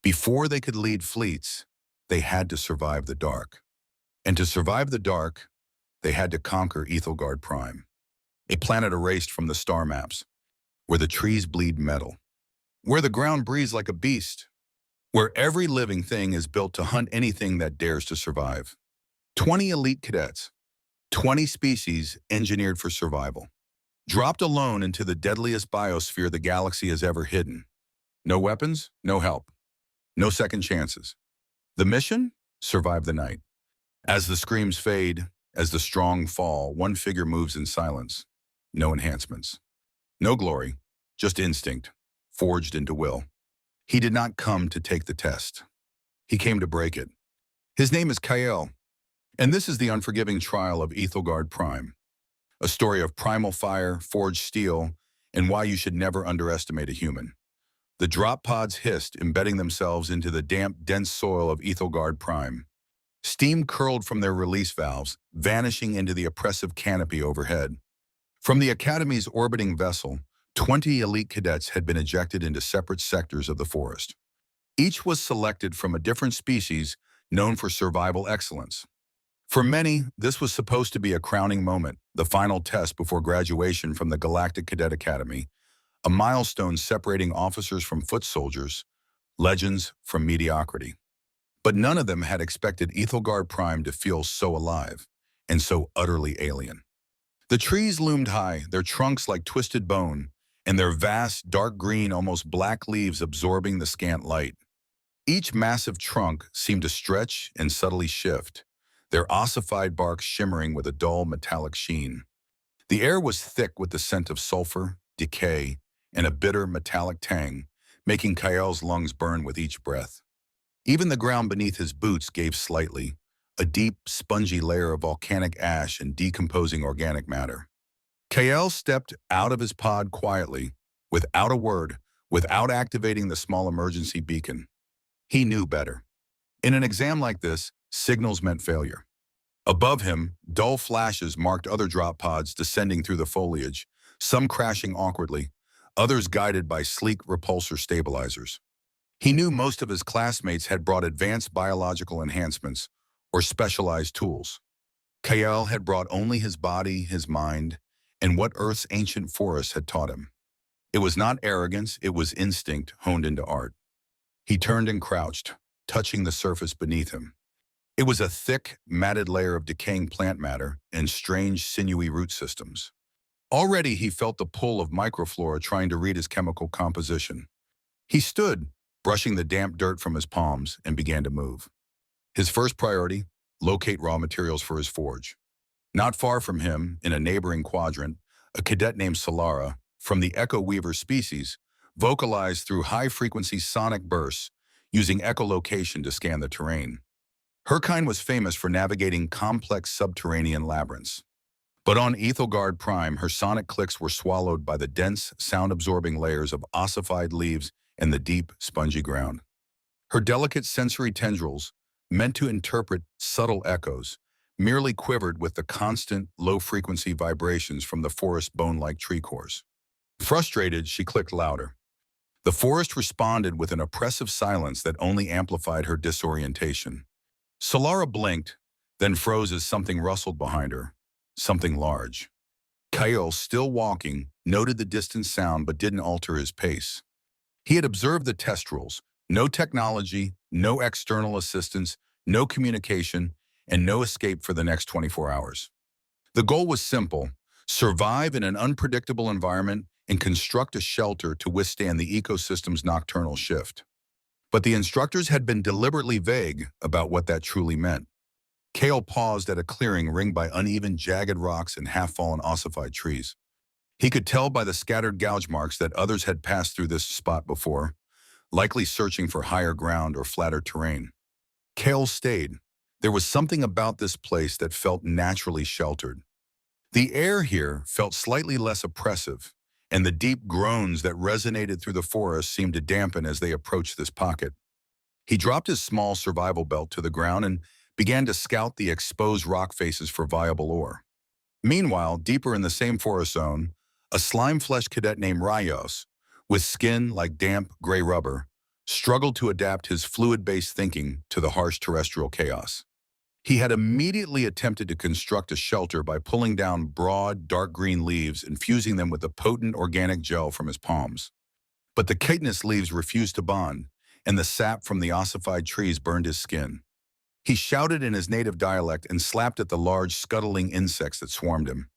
Before they could lead fleets, they had to survive the dark. And to survive the dark, they had to conquer Aethelgard Prime, a planet erased from the star maps, where the trees bleed metal, where the ground breathes like a beast, where every living thing is built to hunt anything that dares to survive. 20 elite cadets, 20 species engineered for survival, dropped alone into the deadliest biosphere the galaxy has ever hidden. No weapons, no help, no second chances. The mission? Survive the night. As the screams fade, as the strong fall, one figure moves in silence. No enhancements. No glory, just instinct, forged into will. He did not come to take the test. He came to break it. His name is Kael, and this is the unforgiving trial of Aethelgard Prime, a story of primal fire, forged steel, and why you should never underestimate a human. The drop pods hissed, embedding themselves into the damp, dense soil of Aethelgard Prime. Steam curled from their release valves, vanishing into the oppressive canopy overhead. From the Academy's orbiting vessel, 20 elite cadets had been ejected into separate sectors of the forest. Each was selected from a different species known for survival excellence. For many, this was supposed to be a crowning moment, the final test before graduation from the Galactic Cadet Academy, a milestone separating officers from foot soldiers, legends from mediocrity. But none of them had expected Aethelgard Prime to feel so alive and so utterly alien. The trees loomed high, their trunks like twisted bone, and their vast, dark green, almost black leaves absorbing the scant light. Each massive trunk seemed to stretch and subtly shift, their ossified bark shimmering with a dull metallic sheen. The air was thick with the scent of sulfur, decay, and a bitter metallic tang, making Kael's lungs burn with each breath. Even the ground beneath his boots gave slightly, a deep, spongy layer of volcanic ash and decomposing organic matter. Kael stepped out of his pod quietly, without a word, without activating the small emergency beacon. He knew better. In an exam like this, signals meant failure. Above him, dull flashes marked other drop pods descending through the foliage, some crashing awkwardly, others guided by sleek repulsor stabilizers. He knew most of his classmates had brought advanced biological enhancements or specialized tools. Kael had brought only his body, his mind, and what Earth's ancient forests had taught him. It was not arrogance, it was instinct honed into art. He turned and crouched, touching the surface beneath him. It was a thick, matted layer of decaying plant matter and strange, sinewy root systems. Already he felt the pull of microflora trying to read his chemical composition. He stood, brushing the damp dirt from his palms, and began to move. His first priority, locate raw materials for his forge. Not far from him, in a neighboring quadrant, a cadet named Solara, from the Echo Weaver species, vocalized through high-frequency sonic bursts, using echolocation to scan the terrain. Her kind was famous for navigating complex subterranean labyrinths. But on Aethelgard Prime, her sonic clicks were swallowed by the dense, sound-absorbing layers of ossified leaves and the deep, spongy ground. Her delicate sensory tendrils, meant to interpret subtle echoes, merely quivered with the constant, low-frequency vibrations from the forest's bone-like tree cores. Frustrated, she clicked louder. The forest responded with an oppressive silence that only amplified her disorientation. Solara blinked, then froze as something rustled behind her, something large. Kael, still walking, noted the distant sound but didn't alter his pace. He had observed the test rules: no technology, no external assistance, no communication, and no escape for the next 24 hours. The goal was simple: survive in an unpredictable environment and construct a shelter to withstand the ecosystem's nocturnal shift. But the instructors had been deliberately vague about what that truly meant. Kael paused at a clearing ringed by uneven, jagged rocks and half-fallen ossified trees. He could tell by the scattered gouge marks that others had passed through this spot before, likely searching for higher ground or flatter terrain. Kael stayed. There was something about this place that felt naturally sheltered. The air here felt slightly less oppressive, and the deep groans that resonated through the forest seemed to dampen as they approached this pocket. He dropped his small survival belt to the ground and began to scout the exposed rock faces for viable ore. Meanwhile, deeper in the same forest zone, a slime-fleshed cadet named Rayos, with skin like damp, gray rubber, struggled to adapt his fluid-based thinking to the harsh terrestrial chaos. He had immediately attempted to construct a shelter by pulling down broad, dark green leaves and fusing them with a potent organic gel from his palms. But the chitinous leaves refused to bond, and the sap from the ossified trees burned his skin. He shouted in his native dialect and slapped at the large, scuttling insects that swarmed him.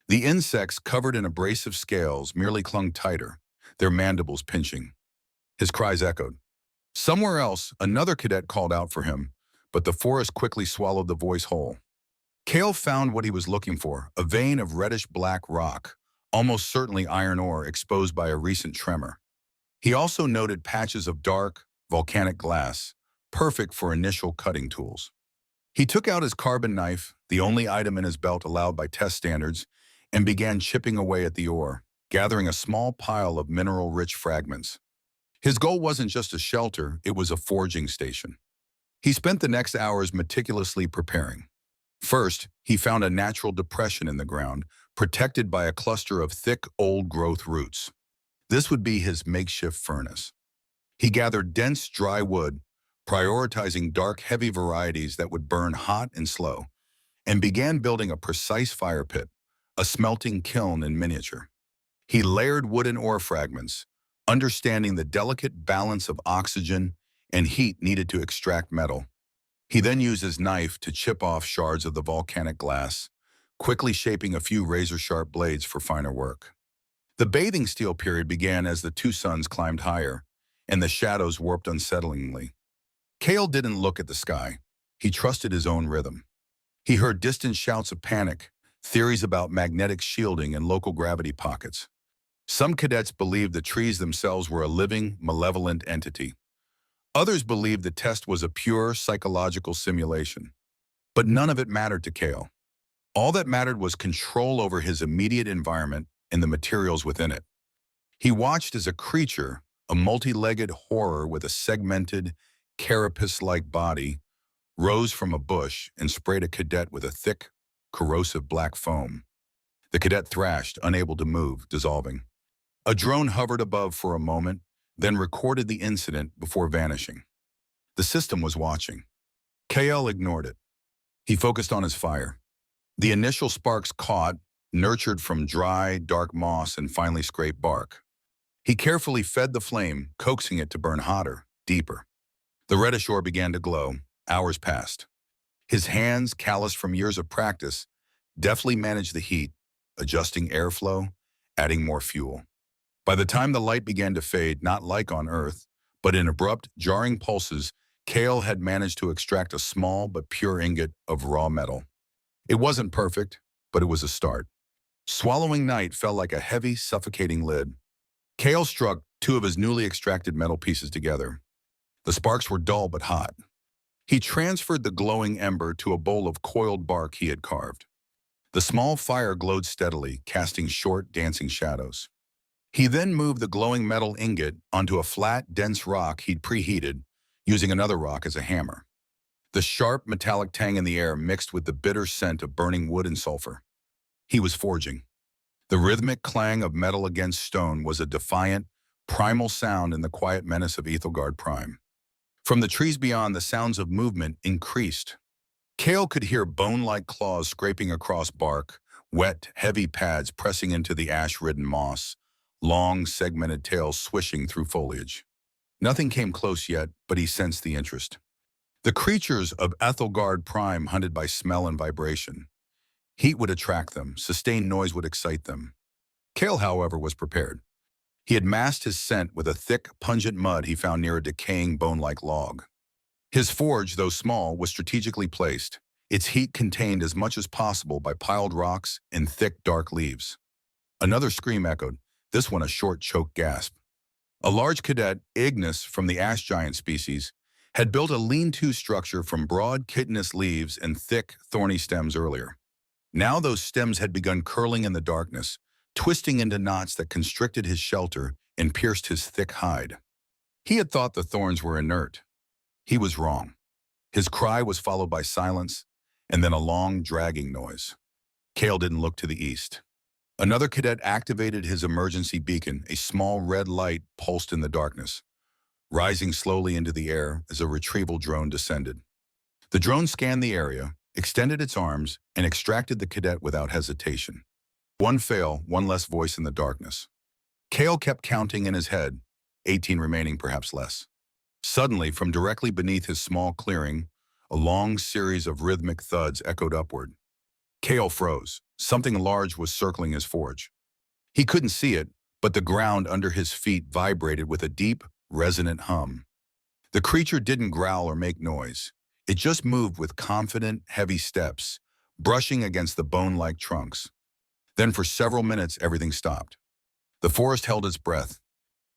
The insects, covered in abrasive scales, merely clung tighter, their mandibles pinching. His cries echoed. Somewhere else, another cadet called out for him, but the forest quickly swallowed the voice whole. Kael found what he was looking for, a vein of reddish-black rock, almost certainly iron ore exposed by a recent tremor. He also noted patches of dark, volcanic glass, perfect for initial cutting tools. He took out his carbon knife, the only item in his belt allowed by test standards, and began chipping away at the ore, gathering a small pile of mineral-rich fragments. His goal wasn't just a shelter, it was a forging station. He spent the next hours meticulously preparing. First, he found a natural depression in the ground, protected by a cluster of thick, old-growth roots. This would be his makeshift furnace. He gathered dense, dry wood, prioritizing dark, heavy varieties that would burn hot and slow, and began building a precise fire pit, a smelting kiln in miniature. He layered wooden ore fragments, understanding the delicate balance of oxygen and heat needed to extract metal. He then used his knife to chip off shards of the volcanic glass, quickly shaping a few razor-sharp blades for finer work. The bathing steel period began as the two suns climbed higher, and the shadows warped unsettlingly. Kael didn't look at the sky. He trusted his own rhythm. He heard distant shouts of panic, theories about magnetic shielding and local gravity pockets. Some cadets believed the trees themselves were a living, malevolent entity. Others believed the test was a pure psychological simulation. But none of it mattered to Kael. All that mattered was control over his immediate environment and the materials within it. He watched as a creature, a multi-legged horror with a segmented, carapace-like body, rose from a bush and sprayed a cadet with a thick, corrosive black foam. The cadet thrashed, unable to move, dissolving. A drone hovered above for a moment, then recorded the incident before vanishing. The system was watching. Kael ignored it. He focused on his fire. The initial sparks caught, nurtured from dry, dark moss and finely scraped bark. He carefully fed the flame, coaxing it to burn hotter, deeper. The reddish ore began to glow. Hours passed. His hands, calloused from years of practice, deftly managed the heat, adjusting airflow, adding more fuel. By the time the light began to fade, not like on Earth, but in abrupt, jarring pulses, Kael had managed to extract a small but pure ingot of raw metal. It wasn't perfect, but it was a start. Swallowing night felt like a heavy, suffocating lid. Kael struck two of his newly extracted metal pieces together. The sparks were dull but hot. He transferred the glowing ember to a bowl of coiled bark he had carved. The small fire glowed steadily, casting short, dancing shadows. He then moved the glowing metal ingot onto a flat, dense rock he'd preheated, using another rock as a hammer. The sharp, metallic tang in the air mixed with the bitter scent of burning wood and sulfur. He was forging. The rhythmic clang of metal against stone was a defiant, primal sound in the quiet menace of Aethelgard Prime. From the trees beyond, the sounds of movement increased. Kael could hear bone-like claws scraping across bark, wet, heavy pads pressing into the ash-ridden moss, long, segmented tails swishing through foliage. Nothing came close yet, but he sensed the interest. The creatures of Aethelgard Prime hunted by smell and vibration. Heat would attract them, sustained noise would excite them. Kael, however, was prepared. He had masked his scent with a thick, pungent mud he found near a decaying bone-like log. His forge, though small, was strategically placed, its heat contained as much as possible by piled rocks and thick, dark leaves. Another scream echoed, this one a short, choked gasp. A large cadet, Ignis from the ash giant species, had built a lean-to structure from broad, chitinous leaves and thick, thorny stems earlier. Now those stems had begun curling in the darkness, twisting into knots that constricted his shelter and pierced his thick hide. He had thought the thorns were inert. He was wrong. His cry was followed by silence, and then a long, dragging noise. Kael didn't look to the east. Another cadet activated his emergency beacon, a small red light pulsed in the darkness. rising slowly into the air as a retrieval drone descended. The drone scanned the area, extended its arms, and extracted the cadet without hesitation. One fail, one less voice in the darkness. Kael kept counting in his head, 18 remaining, perhaps less. Suddenly, from directly beneath his small clearing, a long series of rhythmic thuds echoed upward. Kael froze. Something large was circling his forge. He couldn't see it, but the ground under his feet vibrated with a deep, resonant hum. The creature didn't growl or make noise. It just moved with confident, heavy steps, brushing against the bone-like trunks. Then for several minutes, everything stopped. The forest held its breath.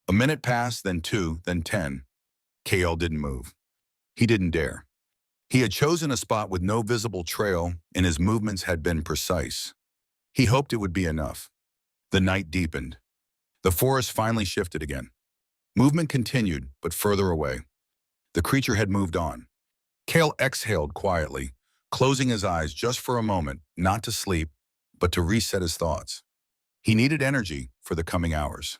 A minute passed, then 2, then 10. Kael didn't move. He didn't dare. He had chosen a spot with no visible trail, and his movements had been precise. He hoped it would be enough. The night deepened. The forest finally shifted again. Movement continued, but further away. The creature had moved on. Kael exhaled quietly, closing his eyes just for a moment, not to sleep, but to reset his thoughts. He needed energy for the coming hours.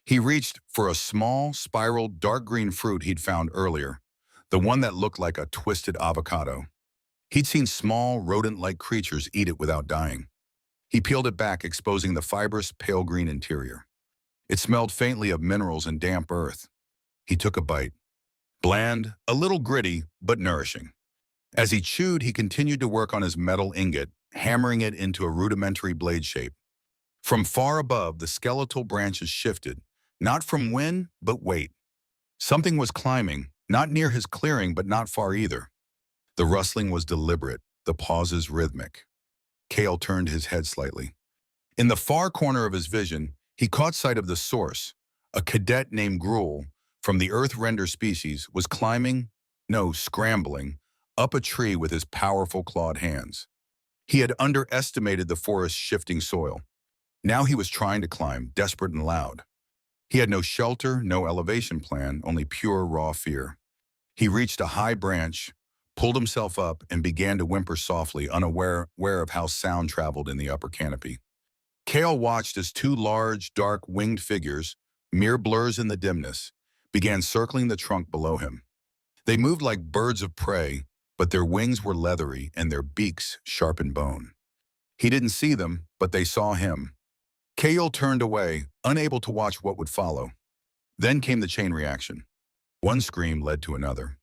He reached for a small, spiral, dark green fruit he'd found earlier, the one that looked like a twisted avocado. He'd seen small, rodent-like creatures eat it without dying. He peeled it back, exposing the fibrous, pale green interior. It smelled faintly of minerals and damp earth. He took a bite. Bland, a little gritty, but nourishing. As he chewed, he continued to work on his metal ingot, hammering it into a rudimentary blade shape. From far above, the skeletal branches shifted, not from wind, but weight. Something was climbing, not near his clearing, but not far either. The rustling was deliberate, the pauses rhythmic. Kael turned his head slightly. In the far corner of his vision, he caught sight of the source. A cadet named Gruel, from the earth-render species, was scrambling, up a tree with his powerful clawed hands. He had underestimated the forest's shifting soil. Now he was trying to climb, desperate and loud. He had no shelter, no elevation plan, only pure, raw fear. He reached a high branch, pulled himself up, and began to whimper softly, unaware of how sound traveled in the upper canopy. Kael watched as two large, dark, winged figures, mere blurs in the dimness, began circling the trunk below him. They moved like birds of prey, but their wings were leathery and their beaks sharpened bone. He didn't see them, but they saw him. Kael turned away, unable to watch what would follow. Then came the chain reaction. One scream led to another.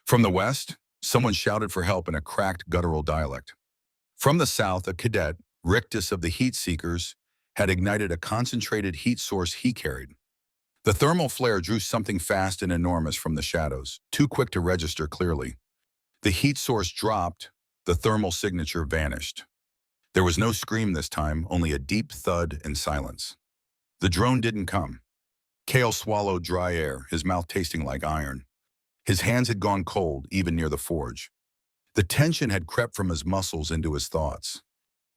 From the west, someone shouted for help in a cracked guttural dialect. From the south, a cadet, Rictus of the Heat Seekers, had ignited a concentrated heat source he carried. The thermal flare drew something fast and enormous from the shadows, too quick to register clearly. The heat source dropped, the thermal signature vanished. There was no scream this time, only a deep thud and silence. The drone didn't come. Kael swallowed dry air, his mouth tasting like iron. His hands had gone cold, even near the forge. The tension had crept from his muscles into his thoughts.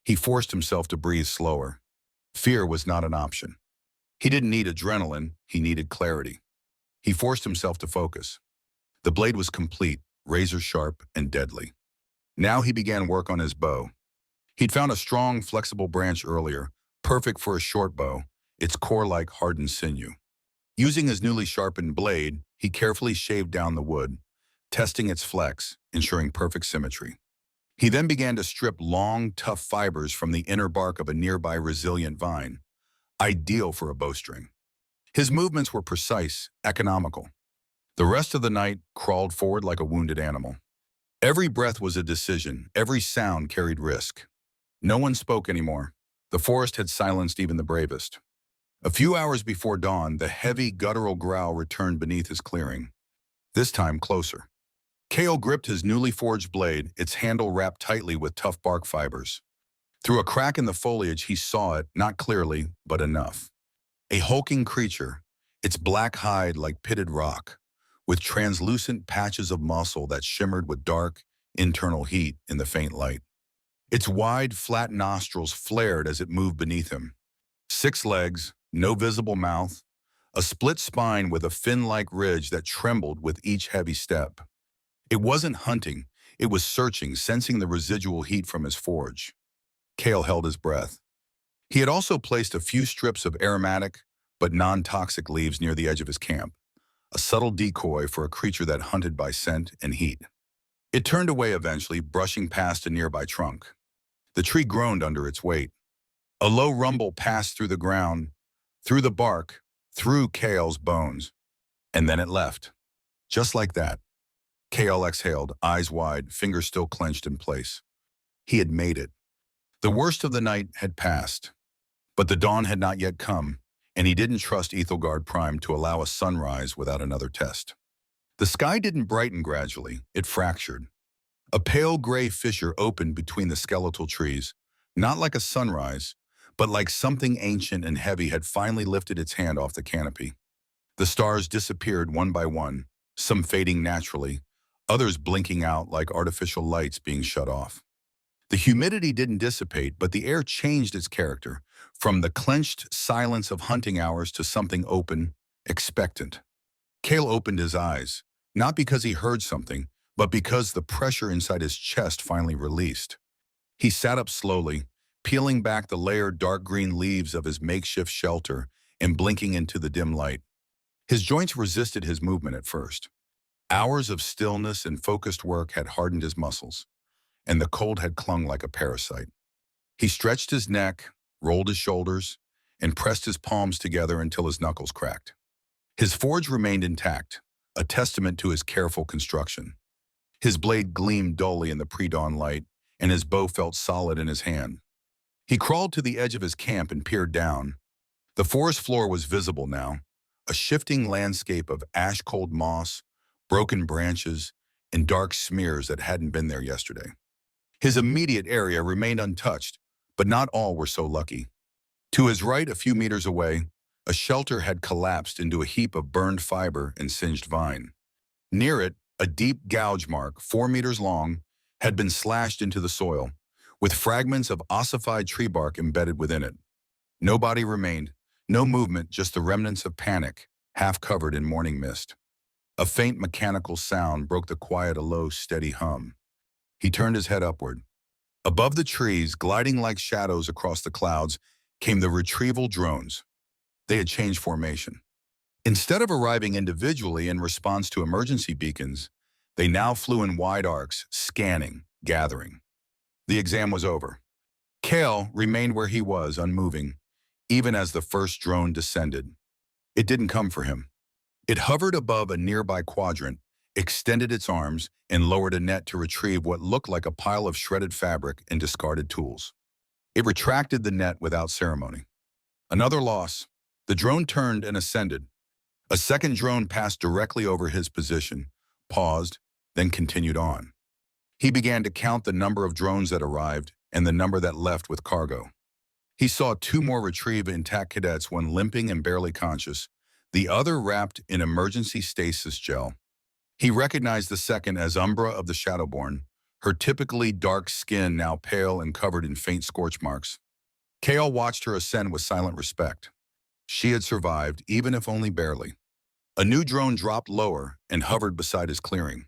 He forced himself to breathe slower. Fear was not an option. He didn't need adrenaline, he needed clarity. He forced himself to focus. The blade was complete, razor-sharp and deadly. Now he began work on his bow. He'd found a strong, flexible branch earlier, perfect for a short bow, its core-like hardened sinew. Using his newly sharpened blade, he carefully shaved down the wood, testing its flex, ensuring perfect symmetry. He then began to strip long, tough fibers from the inner bark of a nearby resilient vine, ideal for a bowstring. His movements were precise, economical. The rest of the night crawled forward like a wounded animal. Every breath was a decision, every sound carried risk. No one spoke anymore. The forest had silenced even the bravest. A few hours before dawn, the heavy, guttural growl returned beneath his clearing. This time closer. Kael gripped his newly forged blade, its handle wrapped tightly with tough bark fibers. Through a crack in the foliage, he saw it, not clearly, but enough. A hulking creature, its black hide like pitted rock, with translucent patches of muscle that shimmered with dark, internal heat in the faint light. Its wide, flat nostrils flared as it moved beneath him. 6 legs, no visible mouth, a split spine with a fin-like ridge that trembled with each heavy step. It wasn't hunting, it was searching, sensing the residual heat from his forge. Kael held his breath. He had also placed a few strips of aromatic but non-toxic leaves near the edge of his camp, a subtle decoy for a creature that hunted by scent and heat. It turned away eventually, brushing past a nearby trunk. The tree groaned under its weight. A low rumble passed through the ground, through the bark, through Kael's bones, and then it left. Just like that. Kael exhaled, eyes wide, fingers still clenched in place. He had made it. The worst of the night had passed, but the dawn had not yet come, and he didn't trust Aethelgard Prime to allow a sunrise without another test. The sky didn't brighten gradually, it fractured. A pale gray fissure opened between the skeletal trees, not like a sunrise, but like something ancient and heavy had finally lifted its hand off the canopy. The stars disappeared one by one, some fading naturally, others blinking out like artificial lights being shut off. The humidity didn't dissipate, but the air changed its character, from the clenched silence of hunting hours to something open, expectant. Kael opened his eyes, not because he heard something, but because the pressure inside his chest finally released. He sat up slowly, peeling back the layered dark green leaves of his makeshift shelter and blinking into the dim light. His joints resisted his movement at first. Hours of stillness and focused work had hardened his muscles, and the cold had clung like a parasite. He stretched his neck, rolled his shoulders, and pressed his palms together until his knuckles cracked. His forge remained intact, a testament to his careful construction. His blade gleamed dully in the pre-dawn light, and his bow felt solid in his hand. He crawled to the edge of his camp and peered down. The forest floor was visible now, a shifting landscape of ash-cold moss, broken branches, and dark smears that hadn't been there yesterday. His immediate area remained untouched, but not all were so lucky. To his right, a few meters away, a shelter had collapsed into a heap of burned fiber and singed vine. Near it, a deep gouge mark, 4 meters long, had been slashed into the soil, with fragments of ossified tree bark embedded within it. No body remained, no movement, just the remnants of panic, half covered in morning mist. A faint mechanical sound broke the quiet, a low, steady hum. He turned his head upward. Above the trees, gliding like shadows across the clouds, came the retrieval drones. They had changed formation. Instead of arriving individually in response to emergency beacons, they now flew in wide arcs, scanning, gathering. The exam was over. Kael remained where he was, unmoving, even as the first drone descended. It didn't come for him. It hovered above a nearby quadrant, extended its arms, and lowered a net to retrieve what looked like a pile of shredded fabric and discarded tools. It retracted the net without ceremony. Another loss. The drone turned and ascended. A second drone passed directly over his position, paused, then continued on. He began to count the number of drones that arrived and the number that left with cargo. He saw 2 more retrieve intact cadets, one limping and barely conscious, the other wrapped in emergency stasis gel. He recognized the second as Umbra of the Shadowborn, her typically dark skin now pale and covered in faint scorch marks. Kael watched her ascend with silent respect. She had survived, even if only barely. A new drone dropped lower and hovered beside his clearing.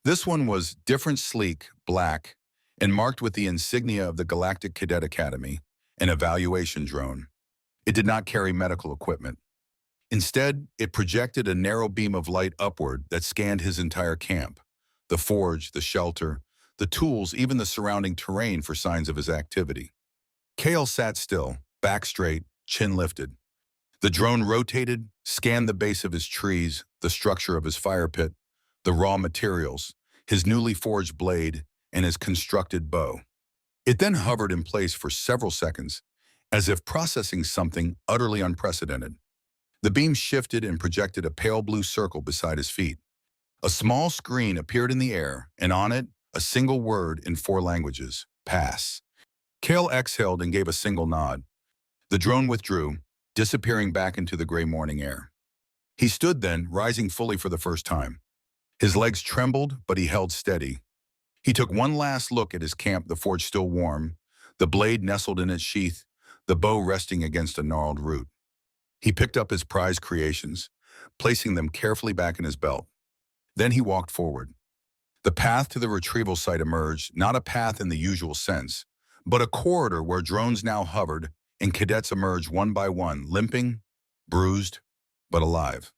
This one was different, sleek, black, and marked with the insignia of the Galactic Cadet Academy, an evaluation drone. It did not carry medical equipment. Instead, it projected a narrow beam of light upward that scanned his entire camp, the forge, the shelter, the tools, even the surrounding terrain for signs of his activity. Kael sat still, back straight, chin lifted. The drone rotated, scanned the base of his trees, the structure of his fire pit, the raw materials, his newly forged blade, and his constructed bow. It then hovered in place for several seconds, as if processing something utterly unprecedented. The beam shifted and projected a pale blue circle beside his feet. A small screen appeared in the air, and on it, a single word in 4 languages, pass. Kael exhaled and gave a single nod. The drone withdrew, disappearing back into the gray morning air. He stood then, rising fully for the first time. His legs trembled, but he held steady. He took one last look at his camp, the forge still warm, the blade nestled in its sheath, the bow resting against a gnarled root. He picked up his prized creations, placing them carefully back in his belt. Then he walked forward. The path to the retrieval site emerged, not a path in the usual sense, but a corridor where drones now hovered and cadets emerged one by one, limping, bruised, but alive.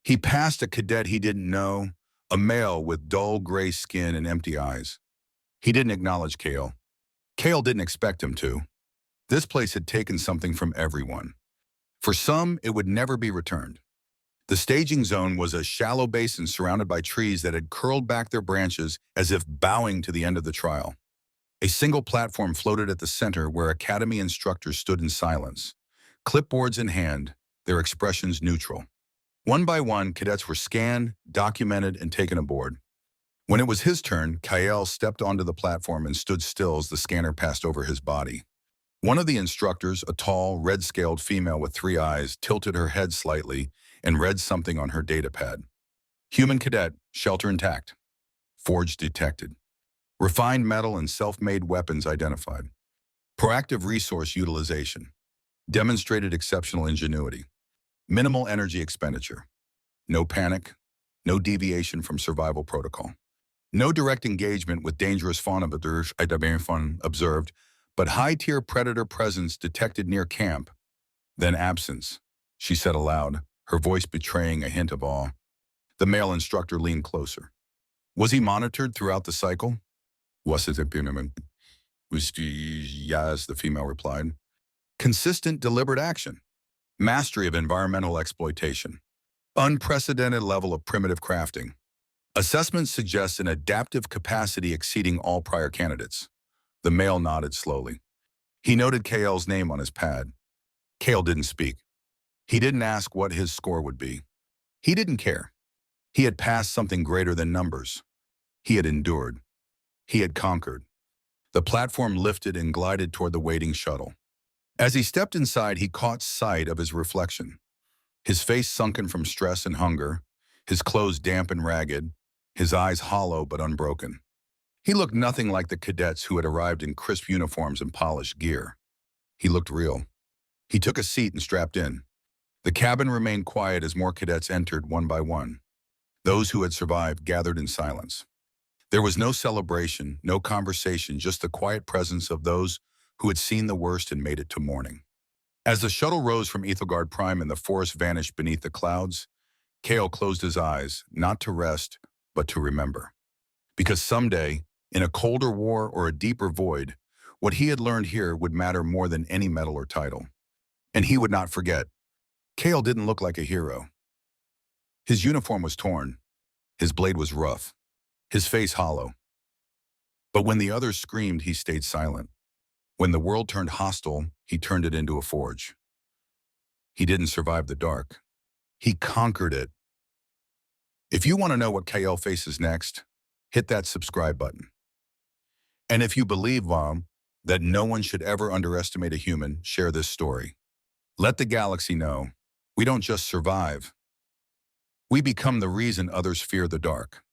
He passed a cadet he didn't know, a male with dull gray skin and empty eyes. He didn't acknowledge Kael. Kael didn't expect him to. This place had taken something from everyone. For some, it would never be returned. The staging zone was a shallow basin surrounded by trees that had curled back their branches as if bowing to the end of the trial. A single platform floated at the center where academy instructors stood in silence, clipboards in hand, their expressions neutral. One by one, cadets were scanned, documented, and taken aboard. When it was his turn, Kael stepped onto the platform and stood still as the scanner passed over his body. One of the instructors, a tall, red-scaled female with 3 eyes, tilted her head slightly and read something on her datapad. Human cadet, shelter intact. Forge detected. Refined metal and self-made weapons identified. Proactive resource utilization. Demonstrated exceptional ingenuity. Minimal energy expenditure. No panic. No deviation from survival protocol. No direct engagement with dangerous fauna observed, but high-tier predator presence detected near camp. Then absence, she said aloud, her voice betraying a hint of awe. The male instructor leaned closer. Was he monitored throughout the cycle? Yes, the female replied. Consistent, deliberate action. Mastery of environmental exploitation. Unprecedented level of primitive crafting. Assessment suggests an adaptive capacity exceeding all prior candidates. The male nodded slowly. He noted Kael's name on his pad. Kael didn't speak. He didn't ask what his score would be. He didn't care. He had passed something greater than numbers. He had endured. He had conquered. The platform lifted and glided toward the waiting shuttle. As he stepped inside, he caught sight of his reflection. His face sunken from stress and hunger, his clothes damp and ragged, his eyes hollow but unbroken. He looked nothing like the cadets who had arrived in crisp uniforms and polished gear. He looked real. He took a seat and strapped in. The cabin remained quiet as more cadets entered one by one. Those who had survived gathered in silence. There was no celebration, no conversation, just the quiet presence of those who had seen the worst and made it to morning. As the shuttle rose from Aethelgard Prime and the forest vanished beneath the clouds, Kael closed his eyes, not to rest, but to remember. Because someday, in a colder war or a deeper void, what he had learned here would matter more than any medal or title. And he would not forget. Kael didn't look like a hero. His uniform was torn. His blade was rough. His face hollow. But when the others screamed, he stayed silent. When the world turned hostile, he turned it into a forge. He didn't survive the dark. He conquered it. If you want to know what Kael faces next, hit that subscribe button. And if you believe, that no one should ever underestimate a human, share this story. Let the galaxy know we don't just survive. We become the reason others fear the dark.